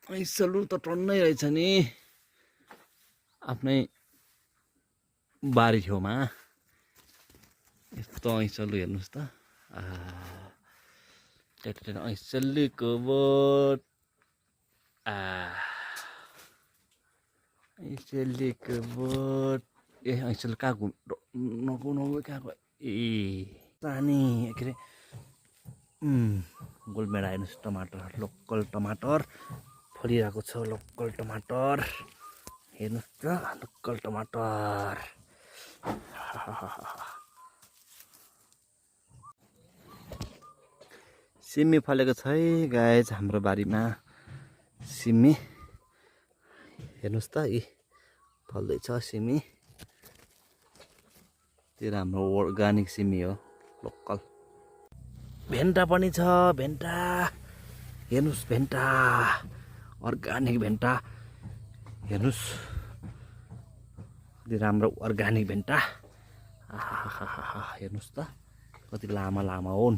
ऐसलु त टन्नै रहेछ नि आफ्नै बारी छेउमा यस्तो ऐसलु हेर्नुहोस् त ऐसलुको बोट ऐसलुको बोट ए ऐसलु कहाँ घुम नगउ कहाँ गयो ए सानी के अरे गोलभेडा हेर्नुहोस् टमाटर लोकल टमाटर फलिरहेको छ लोकल टमाटर हेर्नुहोस् त लोकल टमाटर सिमी फलेको छ है गाइस हाम्रो बारीमा सिमी हेर्नुहोस् त यी फल्दैछ सिमी त्यो हाम्रो अर्गानिक सिमी हो लोकल भेन्टा पनि छ भेन्टा हेर्नुहोस् भेन्टा अर्गानिक भेन्टा हेर्नुहोस् त्यो राम्रो अर्गानिक भेन्टा हेर्नुहोस् त कति लामा लामा हुन्